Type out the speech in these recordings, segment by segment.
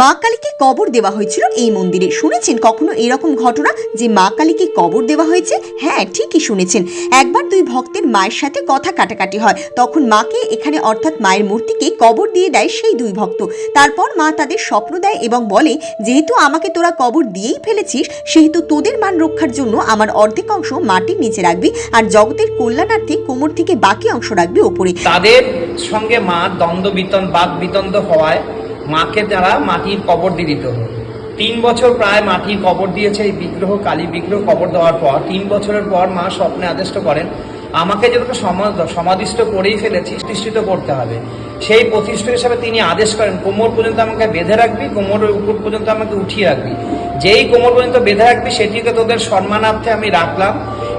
মা কালীকে কবর দেওয়া হয়েছিল এই মন্দিরে। শুনেছেন কখনো এরকম ঘটনা যে মা কালীকে কবর দেওয়া হয়েছে? হ্যাঁ, ঠিকই শুনেছেন। একবার দুই ভক্তের মায়ের সাথে কথা কাটাকাটি হয়, তখন মাকে এখানে অর্থাৎ মায়ের মূর্তিকে কবর দিয়ে দেয় সেই দুই ভক্ত। তারপর মা তাদের স্বপ্ন দেয় এবং বলে, যেহেতু আমাকে তোরা কবর দিয়েই ফেলেছিস, সেহেতু তোদের মান রক্ষার জন্য আমার অর্ধেক অংশ মাটির নিচে রাখবি আর জগতের কল্যাণার্থে কোমর থেকে বাকি অংশ রাখবি ওপরে। তাদের সঙ্গে মা বাদ বিতন্ড হওয়ায় মাকে তারা মাটির কবর দিয়ে দিত। 3 বছর প্রায় মাটির কবর দিয়েছে এই বিগ্রহ, কালী বিগ্রহ কবর দেওয়ার পর 3 বছরের পর মা স্বপ্নে আদেশ করেন, আমাকে যেহেতু সমাধিস্থ করেই ফেলেছি, প্রতিষ্ঠিত করতে হবে। সেই প্রতিষ্ঠিত হিসাবে তিনি আদেশ করেন, কোমর পর্যন্ত আমাকে বেঁধে রাখবি, কোমরের উপর পর্যন্ত আমাকে উঠিয়ে রাখবি। যেই কোমর পর্যন্ত বেঁধে রাখবি সেটিকে তোদের সম্মানার্থে আমি রাখলাম,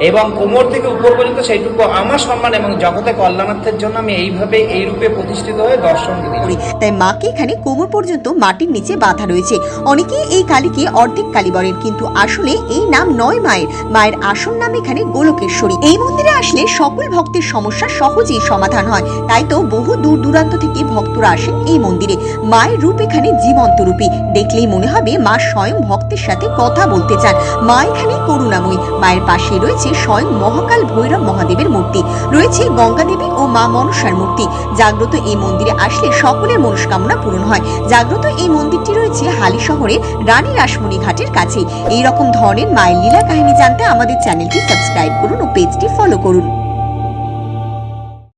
এবং কোমর থেকে উপর পর্যন্ত সেইটুকু আমার সম্মান এবং জগতে কল্যাণার্থের জন্য আমি এইভাবে এই রূপে প্রতিষ্ঠিত হয়ে দর্শন দিই। তাই মাকে এখানে কোমর পর্যন্ত মাটির নিচে বাঁধা রয়েছে। অনেকেই এই কালীকে অর্ধেক কালী বলেন, কিন্তু আসলে এই নাম নয় মায়ের। মায়ের আসল নাম এখানে গোলকেশ্বরী। এই মন্দিরে আসলে সকল ভক্তের সমস্যা সহজেই সমাধান হয়। তাই তো বহু দূর দূরান্ত থেকে ভক্তরা আসেন এই মন্দিরে। মায়ের রূপ এখানে জীবন্ত রূপী, দেখলেই মনে হবে মা স্বয়ং ভক্তের সাথে কথা বলতে চান। মা এখানে করুণাময়ী। মায়ের পাশে রয়েছে স্বয়ং মহাকাল ভৈরব মহাদেবের মূর্তি, রয়েছে গঙ্গা দেবী ও মা মনসার মূর্তি। জাগ্রত এই মন্দিরে আসলে সকলের মনস্কামনা পূরণ হয়। জাগ্রত এই মন্দিরটি রয়েছে হালি শহরের রানী রাসমণি ঘাটের কাছে। এই রকম ধরনের মায়ের লীলা কাহিনী জানতে আমাদের চ্যানেলটি সাবস্ক্রাইব করুন ও পেজটি ফলো করুন।